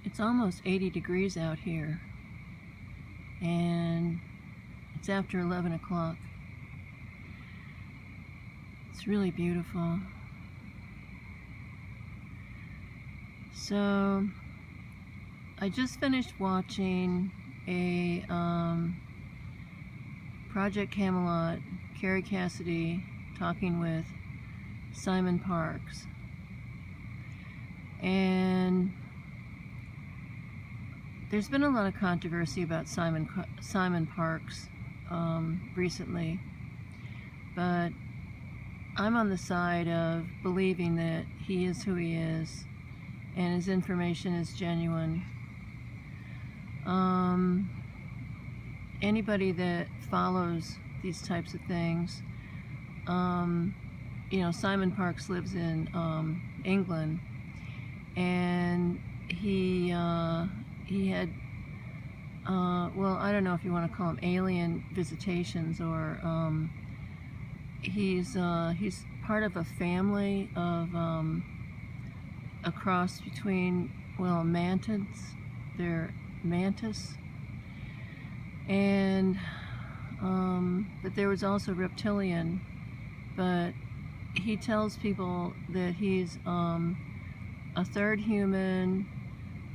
It's almost 80 degrees out here, and it's after 11 o'clock. It's really beautiful. So I just finished watching a Project Camelot, Kerry Cassidy talking with Simon Parkes. And there's been a lot of controversy about Simon Parkes recently, but I'm on the side of believing that he is who he is and his information is genuine. Anybody that follows these types of things, you know, Simon Parkes lives in England, and he had, well, I don't know if you want to call them alien visitations, or he's part of a family of a cross between, well, mantids. They're mantis, and but there was also reptilian. But he tells people that he's a third human,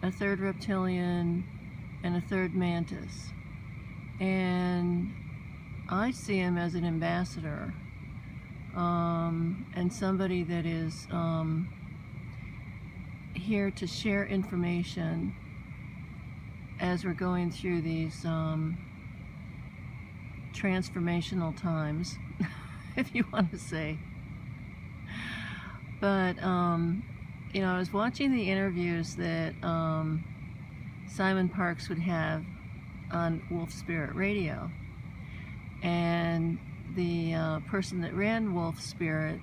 a third reptilian, and a third mantis. And I see him as an ambassador, and somebody that is here to share information as we're going through these transformational times, if you want to say. But you know, I was watching the interviews that Simon Parkes would have on Wolf Spirit Radio, and the person that ran Wolf Spirit,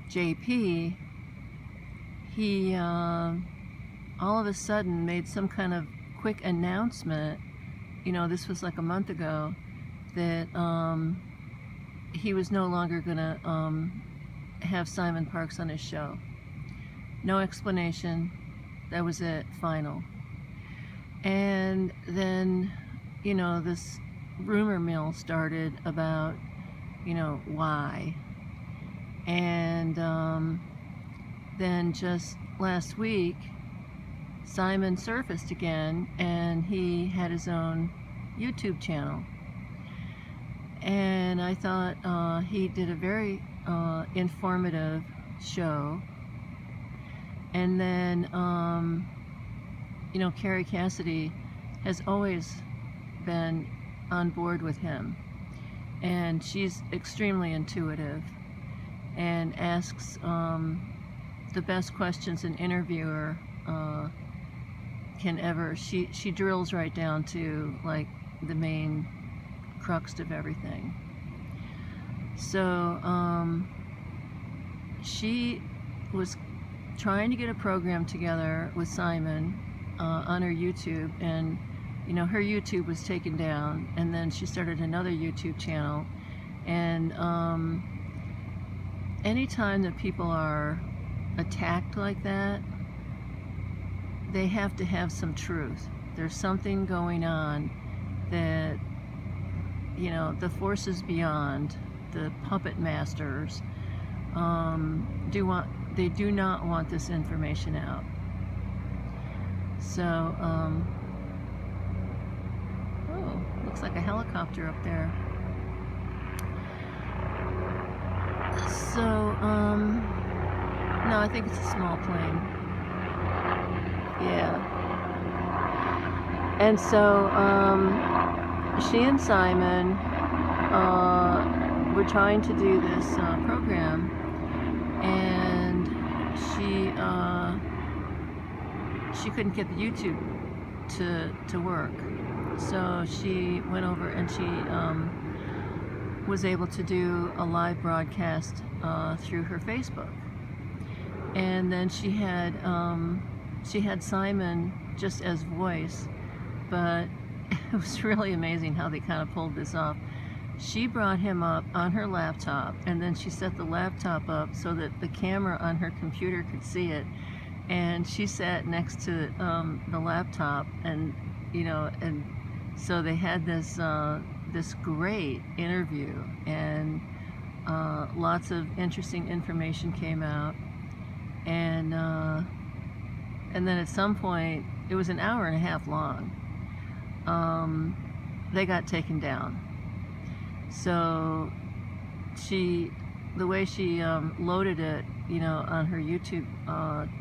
JP, he all of a sudden made some kind of quick announcement, you know, this was like a month ago, that he was no longer gonna have Simon Parkes on his show. No explanation. That was it. Final. And then, you know, this rumor mill started about, you know, why. And then just last week, Simon surfaced again, and he had his own YouTube channel. And I thought he did a very informative show. And then, you know, Kerry Cassidy has always been on board with him, and she's extremely intuitive and asks the best questions an interviewer can ever. She drills right down to like the main crux of everything. So she was trying to get a program together with Simon on her YouTube, and you know, her YouTube was taken down, and then she started another YouTube channel. And anytime that people are attacked like that, they have to have some truth. There's something going on that, you know, the forces beyond, the puppet masters, they do not want this information out. So, oh, looks like a helicopter up there. So, no, I think it's a small plane. Yeah. And so, she and Simon were trying to do this program, and she couldn't get the YouTube to work. So she went over and she was able to do a live broadcast through her Facebook. And then she had Simon just as voice, but it was really amazing how they kind of pulled this off. She brought him up on her laptop, and then she set the laptop up so that the camera on her computer could see it. and she sat next to the laptop, and and so they had this great interview, and lots of interesting information came out, and then at some point, it was an hour and a half long, they got taken down. So the way she loaded it, on her YouTube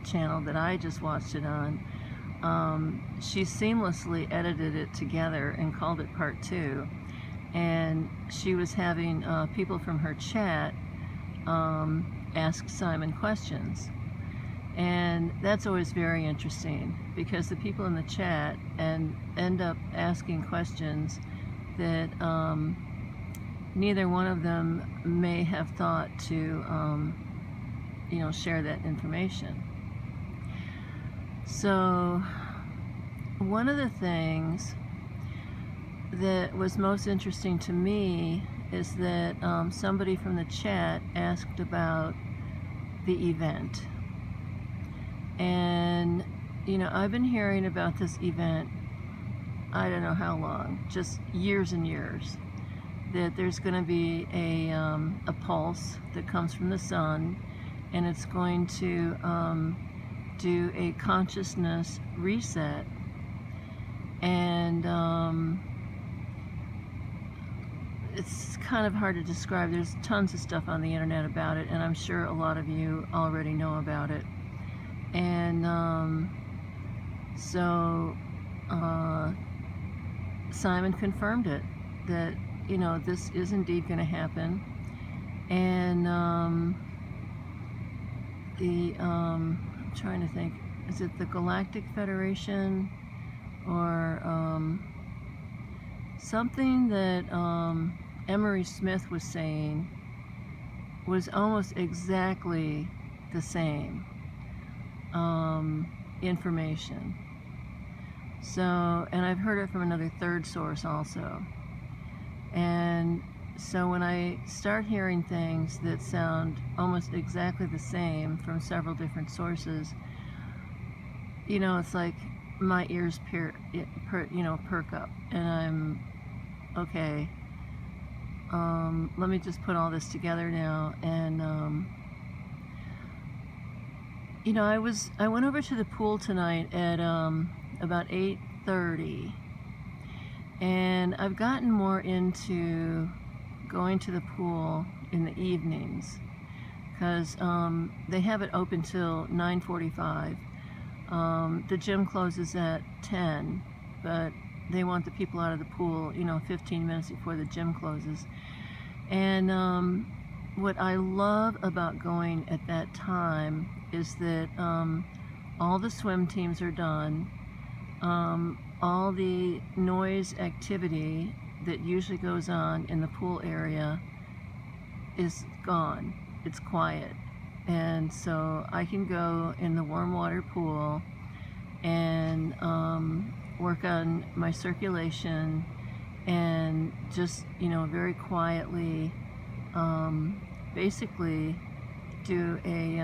channel that I just watched it on, she seamlessly edited it together and called it part 2. And she was having people from her chat ask Simon questions. And that's always very interesting, because the people in the chat end up asking questions that neither one of them may have thought to share that information. So one of the things that was most interesting to me is that somebody from the chat asked about the event. And I've been hearing about this event, I don't know how long, just years and years, that there's going to be a pulse that comes from the sun, and it's going to do a consciousness reset. And it's kind of hard to describe. There's tons of stuff on the internet about it, and I'm sure a lot of you already know about it. And so Simon confirmed it, that this is indeed going to happen. And I'm trying to think, is it the Galactic Federation or something that Emery Smith was saying was almost exactly the same information. So, and I've heard it from another third source also. And so when I start hearing things that sound almost exactly the same from several different sources, it's like my ears perk up, and I'm okay. Let me just put all this together now. And I went over to the pool tonight at about 8:30, and I've gotten more into going to the pool in the evenings, because they have it open till 9:45. The gym closes at 10, but they want the people out of the pool 15 minutes before the gym closes. And what I love about going at that time is that all the swim teams are done. All the noise activity that usually goes on in the pool area is gone. It's quiet. And so I can go in the warm water pool and work on my circulation, and just very quietly basically do a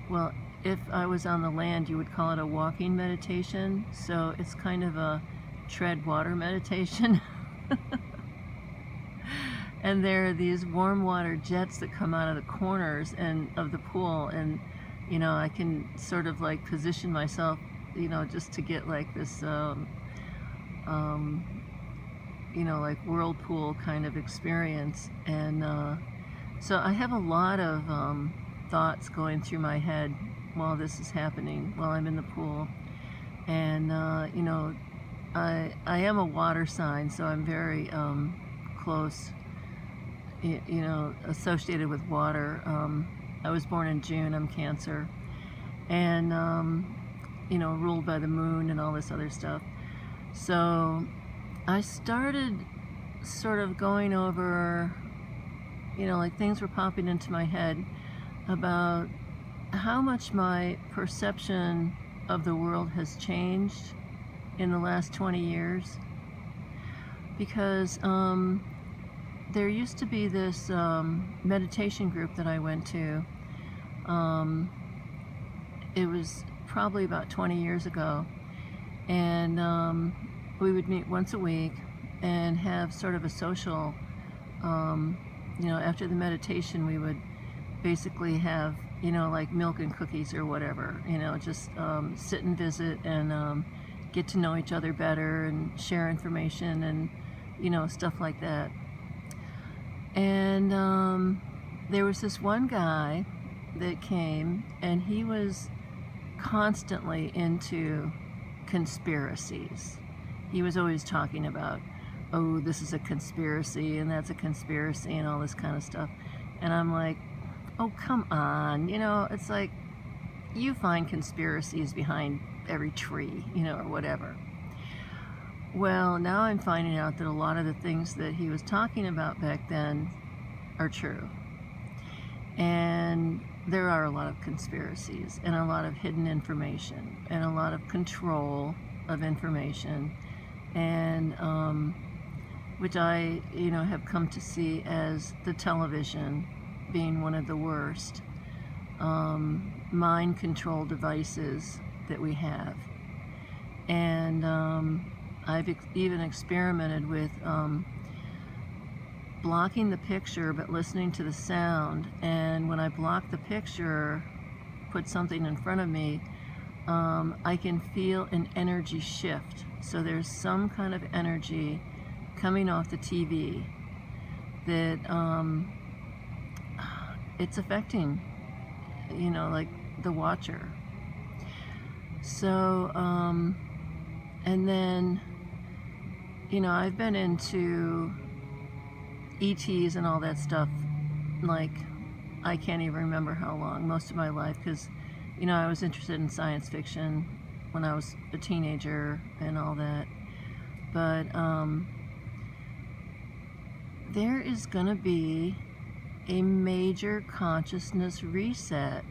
well, if I was on the land, you would call it a walking meditation. So it's kind of a tread water meditation. And there are these warm water jets that come out of the corners of the pool, and I can sort of like position myself, just to get like this like whirlpool kind of experience. And so I have a lot of thoughts going through my head while this is happening, while I'm in the pool. And I am a water sign, so I'm very close, associated with water. I was born in June, I'm Cancer, and ruled by the moon and all this other stuff. So I started sort of going over, like things were popping into my head about how much my perception of the world has changed in the last 20 years. Because there used to be this meditation group that I went to, it was probably about 20 years ago, and we would meet once a week and have sort of a social, after the meditation we would basically have, like milk and cookies or whatever, just sit and visit and get to know each other better and share information and, stuff like that. And there was this one guy that came, and he was constantly into conspiracies. He was always talking about, oh, this is a conspiracy and that's a conspiracy and all this kind of stuff. And I'm like, oh, come on. It's like you find conspiracies behind every tree, or whatever. Well, now I'm finding out that a lot of the things that he was talking about back then are true. And there are a lot of conspiracies and a lot of hidden information and a lot of control of information, and which I, have come to see as the television being one of the worst mind control devices that we have. And I've even experimented with blocking the picture but listening to the sound, and when I block the picture, put something in front of me, I can feel an energy shift. So there's some kind of energy coming off the TV that it's affecting, like the watcher. So and then I've been into ETs and all that stuff, like, I can't even remember how long, most of my life, because I was interested in science fiction when I was a teenager and all that. But there is going to be a major consciousness reset,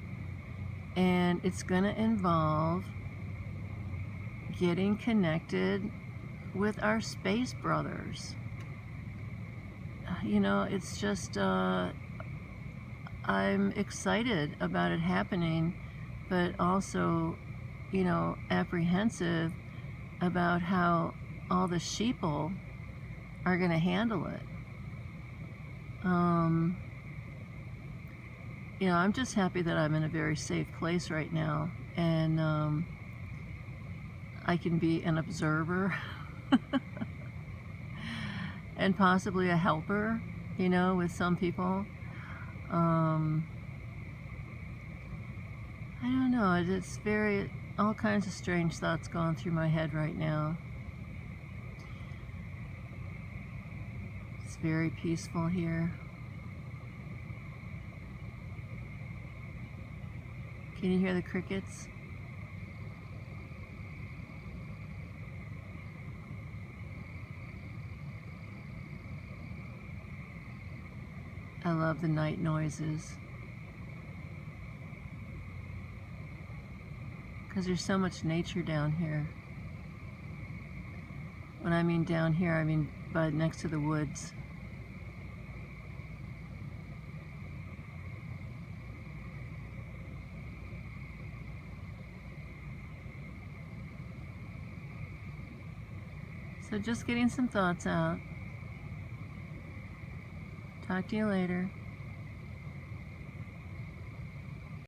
and it's going to involve getting connected with our space brothers. It's just, I'm excited about it happening, but also, apprehensive about how all the sheeple are going to handle it. I'm just happy that I'm in a very safe place right now, and I can be an observer and possibly a helper, with some people. I don't know, it's all kinds of strange thoughts going through my head right now. It's very peaceful here. Can you hear the crickets? I love the night noises, because there's so much nature down here. When I mean down here, I mean next to the woods. So just getting some thoughts out. Talk to you later.